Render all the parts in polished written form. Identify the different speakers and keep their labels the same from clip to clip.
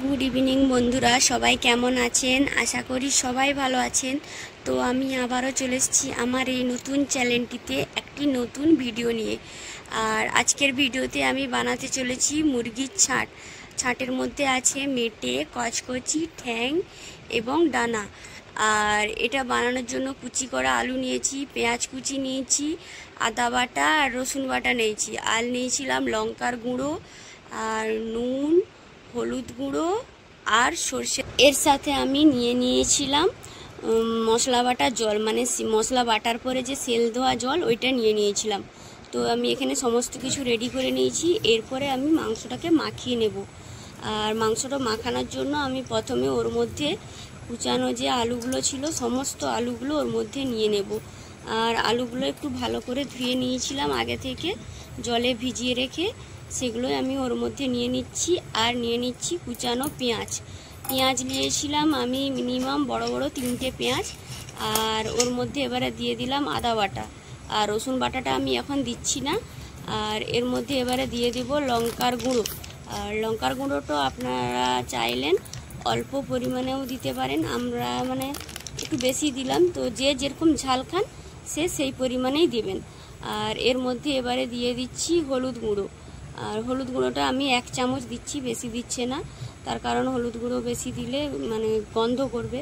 Speaker 1: Good evening বন্ধুরা, সবাই কেমন আছেন? আশা করি সবাই ভালো আছেন। তো আমি আবারও চলে এসেছি আমার এই নতুন চ্যানেলটিতে একটি নতুন ভিডিও নিয়ে। আর আজকের ভিডিওতে আমি বানাতে চলেছি মুরগির ছাট। ছাটের মধ্যে আছে মেটে, কচকচি, ঠ্যাং এবং ডানা। আর এটা বানানোর জন্য কুচি করা আলু নিয়েছি, পেঁয়াজ কুচি নিয়েছি, আদা বাটা আর রসুন বাটা নিয়েছি, আর নিয়েছিলাম লঙ্কার গুঁড়ো আর নুন, হলুদ গুঁড়ো আর সর্ষে। এর সাথে আমি নিয়েছিলাম মশলা বাটার জল, মানে মশলা বাটার পরে যে সেল ধোয়া জল, ওইটা নিয়েছিলাম। তো আমি এখানে সমস্ত কিছু রেডি করে নিয়েছি। এরপরে আমি মাংসটাকে মাখিয়ে নেব। আর মাংসটা মাখানোর জন্য আমি প্রথমে ওর মধ্যে কুচানো যে আলুগুলো ছিল, সমস্ত আলুগুলো ওর মধ্যে নিয়ে নেব। আর আলুগুলো একটু ভালো করে ধুয়ে নিয়েছিলাম আগে থেকে, জলে ভিজিয়ে রেখে সেগুলো আমি ওর মধ্যে নিয়ে নিচ্ছি। আর নিয়ে নিচ্ছি কুচানো পেঁয়াজ নিয়েছিলাম আমি মিনিমাম বড় বড় 3টে পেঁয়াজ। আর ওর মধ্যে এবারে দিয়ে দিলাম আদা বাটা, আর রসুন বাটাটা আমি এখন দিচ্ছি না। আর এর মধ্যে এবারে দিয়ে দেব লঙ্কার গুঁড়ো। আর লঙ্কার গুঁড়োটা আপনারা চাইলেন অল্প পরিমাণেও দিতে পারেন, আমরা মানে একটু বেশি দিলাম। তো যে যেরকম ঝাল খান সে সেই পরিমাণেই দেবেন। আর এর মধ্যে এবারে দিয়ে দিচ্ছি হলুদ গুঁড়ো। আর হলুদ গুঁড়োটা আমি 1 চামচ দিচ্ছি, বেশি দিচ্ছে না, তার কারণ হলুদ গুঁড়ো বেশি দিলে মানে গন্ধ করবে।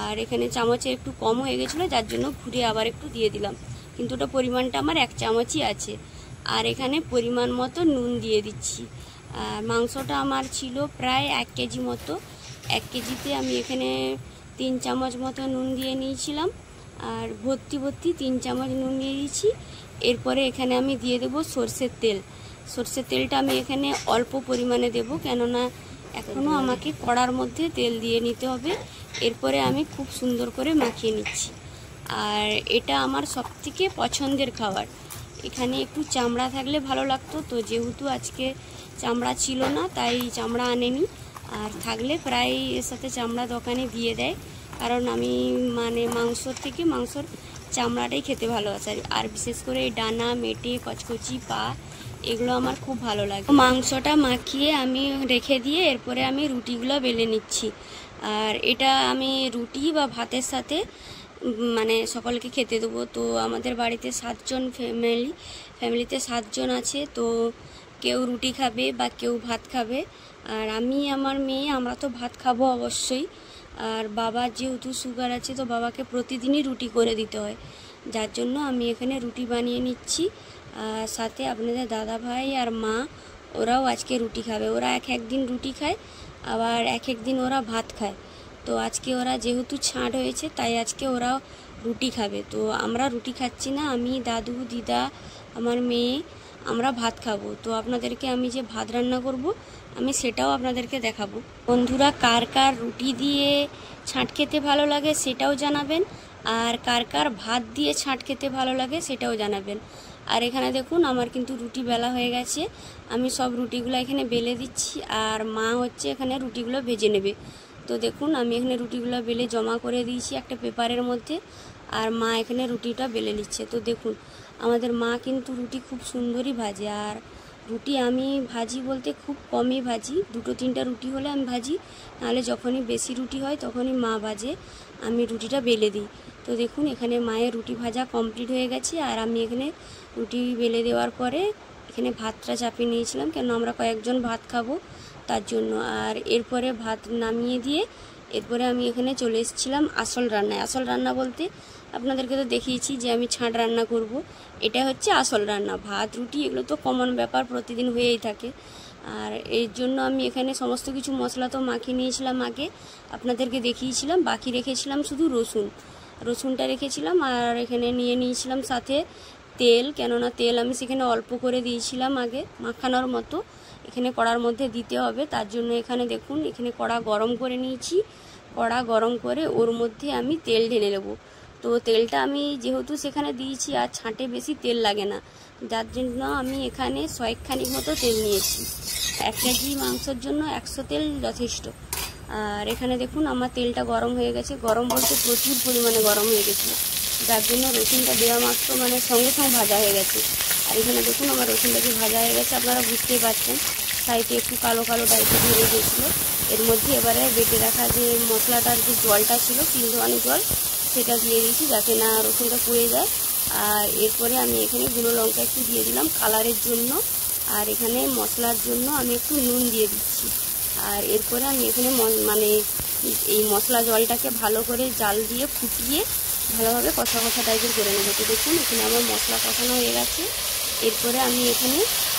Speaker 1: আর এখানে চামচে একটু কম হয়ে গেছিলো, যার জন্য ঘুরে আবার একটু দিয়ে দিলাম, কিন্তু ওটা পরিমাণটা আমার 1 চামচই আছে। আর এখানে পরিমাণ মতো নুন দিয়ে দিচ্ছি। আর মাংসটা আমার ছিল প্রায় 1 কেজি মতো। 1 কেজিতে আমি এখানে 3 চামচ মতো নুন দিয়ে নিয়েছিলাম। আর ভর্তি 3 চামচ নুন দিয়ে দিয়েছি। এরপরে এখানে আমি দিয়ে দেবো সর্ষের তেল। সর্ষের তেলটা আমি এখানে অল্প পরিমাণে দেব, কেননা এখনও আমাকে কড়ার মধ্যে তেল দিয়ে নিতে হবে। এরপরে আমি খুব সুন্দর করে মাখিয়ে নিচ্ছি। আর এটা আমার সবথেকে পছন্দের খাবার। এখানে একটু চামড়া থাকলে ভালো লাগতো, তো যেহেতু আজকে চামড়া ছিল না তাই চামড়া আনেনি। আর থাকলে প্রায় এর সাথে চামড়া দোকানে দিয়ে দেয়, কারণ আমি মানে মাংসর থেকে মাংসর চামড়াটাই খেতে ভালোবাসি। আর বিশেষ করে এই ডানা, মেটে, কচকচি, পা, এগুলো আমার খুব ভালো লাগে। মাংসটা মাখিয়ে আমি রেখে দিয়ে এরপরে আমি রুটিগুলো বেলে নিচ্ছি। আর এটা আমি রুটি বা ভাতের সাথে মানে সকলকে খেতে দেবো। তো আমাদের বাড়িতে 7 জন ফ্যামিলিতে 7 জন আছে। তো কেউ রুটি খাবে বা কেউ ভাত খাবে। আর আমি, আমার মেয়ে, আমরা তো ভাত খাবো অবশ্যই। আর বাবার যেহেতু সুগার আছে, তো বাবাকে প্রতিদিনই রুটি করে দিতে হয়, যার জন্য আমি এখানে রুটি বানিয়ে নিচ্ছি। আর সাথে আপনাদের দাদা ভাই আর মা, ওরাও আজকে রুটি খাবে। ওরা এক দিন রুটি খায়, আবার এক দিন ওরা ভাত খায়। তো আজকে ওরা যেহেতু ছাঁট হয়েছে তাই আজকে ওরা রুটি খাবে। তো আমরা রুটি খাচ্ছি না, আমি, দাদু, দিদা, আমার মেয়ে, আমরা ভাত খাবো। তো আপনাদেরকে আমি যে ভাত রান্না করব আমি সেটাও আপনাদেরকে দেখাবো। বন্ধুরা, কার কার রুটি দিয়ে ছাঁট খেতে ভালো লাগে সেটাও জানাবেন, আর কার কার ভাত দিয়ে ছাঁট খেতে ভালো লাগে সেটাও জানাবেন। আর এখানে দেখুন আমার কিন্তু রুটি বেলা হয়ে গেছে, আমি সব রুটিগুলো এখানে বেলে দিচ্ছি। আর মা হচ্ছে এখানে রুটিগুলো ভেজে নেবে। তো দেখুন আমি এখানে রুটিগুলো বেলে জমা করে দিয়েছি একটা পেপারের মধ্যে, আর মা এখানে রুটিটা বেলে নিচ্ছে। তো দেখুন আমাদের মা কিন্তু রুটি খুব সুন্দরই ভাজে। আর রুটি আমি ভাজি বলতে খুব কমই ভাজি, 2-3টা রুটি হলে আমি ভাজি, নাহলে যখনই বেশি রুটি হয় তখনই মা ভাজে, আমি রুটিটা বেলে দিই। তো দেখুন এখানে মায়ের রুটি ভাজা কমপ্লিট হয়ে গেছে। আর আমি এখানে রুটি বেলে দেওয়ার পরে এখানে ভাতটা চাপিয়ে নিয়েছিলাম, কেন আমরা কয়েকজন ভাত খাবো তার জন্য। আর এরপরে ভাত নামিয়ে দিয়ে এরপরে আমি এখানে চলে এসেছিলাম আসল রান্নায়। আসল রান্না বলতে আপনাদেরকে তো দেখিয়েছি যে আমি ছাঁট রান্না করব, এটা হচ্ছে আসল রান্না। ভাত রুটি এগুলো তো কমন ব্যাপার, প্রতিদিন হয়েই থাকে। আর এর জন্য আমি এখানে সমস্ত কিছু মশলা তো মাখিয়ে নিয়েছিলাম আগে, আপনাদেরকে দেখিয়েছিলাম। বাকি রেখেছিলাম শুধু রসুনটা রেখেছিলাম। আর এখানে নিয়ে নিয়েছিলাম সাথে তেল, কেননা তেল আমি সেখানে অল্প করে দিয়েছিলাম আগে মাখানোর মতো, এখানে কড়ার মধ্যে দিতে হবে, তার জন্য এখানে দেখুন এখানে কড়া গরম করে নিয়েছি। কড়া গরম করে ওর মধ্যে আমি তেল ঢেলে নেব। তো তেলটা আমি যেহেতু সেখানে দিয়েছি, আর ছাঁটে বেশি তেল লাগে না, যার জন্য আমি এখানে 100 খানিক মতো তেল নিয়েছি। 1 কেজি মাংসের জন্য 100 তেল যথেষ্ট। আর এখানে দেখুন আমার তেলটা গরম হয়ে গেছে, গরম বলতে প্রচুর পরিমাণে গরম হয়ে গেছে, যার জন্য রসুনটা দেওয়া মাত্র মানে সঙ্গে সঙ্গে ভাজা হয়ে গেছে। আর এখানে দেখুন আমার রসুনটা কি ভাজা হয়ে গেছে, আপনারা বুঝতেই পারছেন। সাইডে একটু কালো কালো টাইপের ধরে গেছিলো। এর মধ্যে এবারে বেটে রাখা যে মশলাটার যে জলটা ছিল, তিল ধোয়ানো জল, সেটা দিয়ে দিয়েছি যাতে না রসুনটা পুড়ে যায়। আর এরপরে আমি এখানে গুঁড়ো লঙ্কা একটু দিয়ে দিলাম কালারের জন্য, আর এখানে মশলার জন্য আমি একটু নুন দিয়ে দিচ্ছি। আর এরপরে আমি এখানে মানে এই মশলা জলটাকে ভালো করে জাল দিয়ে ফুটিয়ে ভালোভাবে কষা কষা টাইপের করে নেবো। তো দেখুন এখানে আমার মশলা কষানো হয়ে গেছে। এরপরে আমি এখানে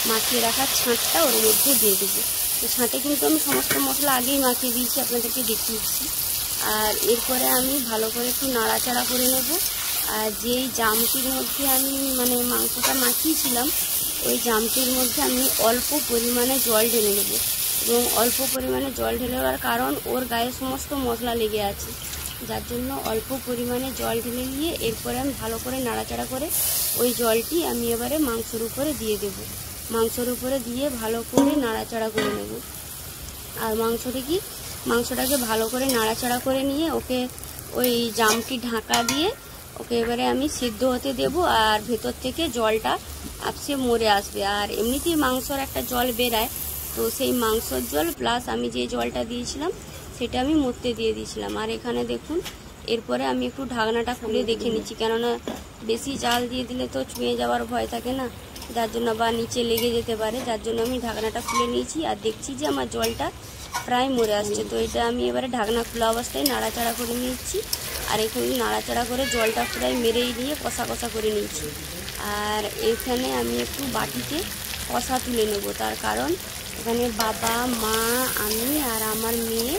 Speaker 1: মাখিয়ে রাখার ছাঁটটা ওর মধ্যে দিয়ে দেবো। তো ছাঁটে কিন্তু আমি সমস্ত মশলা আগেই মাখিয়ে দিয়েছি, আপনাদেরকে দেখিয়েছি। আর এরপরে আমি ভালো করে একটু নাড়াচাড়া করে নেব। আর যেই জামটির মধ্যে আমি মানে মাংসটা মাখিয়েছিলাম, ওই জামটির মধ্যে আমি অল্প পরিমাণে জল ঢেলে নেব। এবং অল্প পরিমাণে জল ঢেলে দেওয়ার কারণ ওর গায়ে সমস্ত মশলা লেগে আছে, যার জন্য অল্প পরিমাণে জল ঢেলে নিয়ে এরপরে আমি ভালো করে নাড়াচাড়া করে ওই জলটি আমি এবারে মাংসের উপরে দিয়ে দেব। মাংসের উপরে দিয়ে ভালো করে নাড়াচাড়া করে নেব। আর মাংসটাকে ভালো করে নাড়াচাড়া করে নিয়ে ওকে ওই জামটি ঢাকা দিয়ে ওকে এবারে আমি সিদ্ধ হতে দেব। আর ভেতর থেকে জলটা আপসে মরে আসবে। আর এমনিতেই মাংসর একটা জল বেরায়, তো সেই মাংসর জল প্লাস আমি যে জলটা দিয়েছিলাম সেটা আমি মরতে দিয়ে দিয়েছিলাম। আর এখানে দেখুন এরপরে আমি একটু ঢাকনাটা খুলে দেখে নিচ্ছি, কেননা বেশি জাল দিয়ে দিলে তো ছুঁয়ে যাওয়ার ভয় থাকে না, যার জন্য বা নিচে লেগে যেতে পারে, যার জন্য আমি ঢাকনাটা খুলে নিয়েছি। আর দেখছি যে আমার জলটা প্রায় মরে আসছে। তো এটা আমি এবারে ঢাকনা খোলা অবস্থায় নাড়াচাড়া করে নিচ্ছি। আর এখানে নাড়াচাড়া করে জলটা প্রায় মেরেই দিয়ে কষা কষা করে নিচ্ছি। আর এখানে আমি একটু বাটিতে কষা তুলে নেব, তার কারণ এখানে বাবা, মা, আমি আর আমার মেয়ে,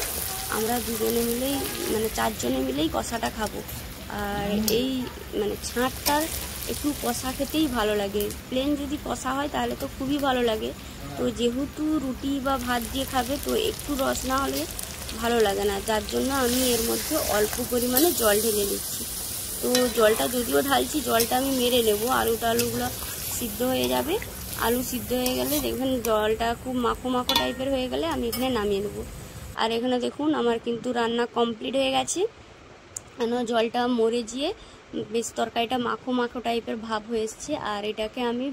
Speaker 1: আমরা দুজনে মিলেই মানে 4 জনে মিলেই কষাটা খাবো। আর এই মানে ছাঁটটার একটু কষা খেতেই ভালো লাগে। প্লেন যদি কষা হয় তাহলে তো খুবই ভালো লাগে। তো যেহেতু রুটি বা ভাত দিয়ে খাবে, তো একটু রস না হলে ভালো লাগে না, যার জন্য আমি এর মধ্যে অল্প পরিমাণে জল ঢেলে নিচ্ছি। তো জলটা যদিও ঢালছি, জলটা আমি মেরে নেব। আলুগুলো সিদ্ধ হয়ে যাবে। আলু সিদ্ধ হয়ে গেলে দেখবেন জলটা খুব মাখো মাখো টাইপের হয়ে গেলে আমি এখানে নামিয়ে নেব। আর এখানে দেখুন আমার কিন্তু রান্না কমপ্লিট হয়ে গেছে। কেন জলটা মরে গিয়ে বেশ তরকারিটা মাখো মাখো টাইপের ভাব হয়ে এসছে। আর এটাকে আমি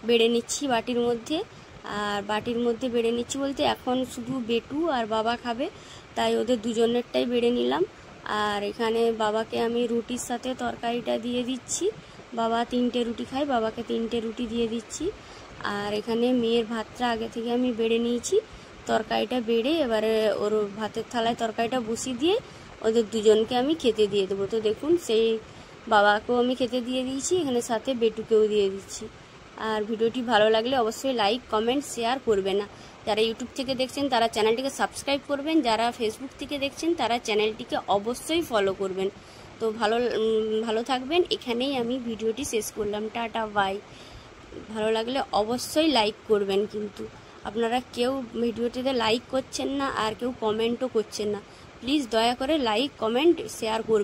Speaker 1: বেড়ে নিচ্ছি বাটির মধ্যে। আর বাটির মধ্যে বেড়ে নিচ্ছি বলতে এখন শুধু বেটু আর বাবা খাবে, তাই ওদের দুজনেরটাই বেড়ে নিলাম। আর এখানে বাবাকে আমি রুটির সাথে তরকারিটা দিয়ে দিচ্ছি। বাবা 3টে রুটি খায়, বাবাকে 3টে রুটি দিয়ে দিচ্ছি। আর এখানে মেয়ের ভাতটা আগে থেকে আমি বেড়ে নিয়েছি। তরকারিটা বেড়ে এবারে ওর ভাতের থালায় তরকারিটা বসিয়ে দিয়ে ওদের দুজনকে আমি খেতে দিয়ে দেবো। তো দেখুন সেই বাবাকেও আমি খেতে দিয়ে দিয়েছি, এখানে সাথে বেটুকেও দিয়ে দিচ্ছি। আর ভিডিওটি ভালো লাগলে অবশ্যই লাইক, কমেন্ট, শেয়ার করবেন। না যারা ইউটিউব থেকে দেখছেন তারা চ্যানেলটিকে সাবস্ক্রাইব করবেন, যারা ফেসবুক থেকে দেখছেন তারা চ্যানেলটিকে অবশ্যই ফলো করবেন। তো ভালো থাকবেন। এখানেই আমি ভিডিওটি শেষ করলাম। Tata, bye. ভালো লাগলে অবশ্যই লাইক করবেন, কিন্তু আপনারা কেউ ভিডিওটিতে লাইক করছেন না আর কেউ কমেন্টও করছেন না। প্লিজ দয়া করে লাইক, কমেন্ট, শেয়ার করবেন।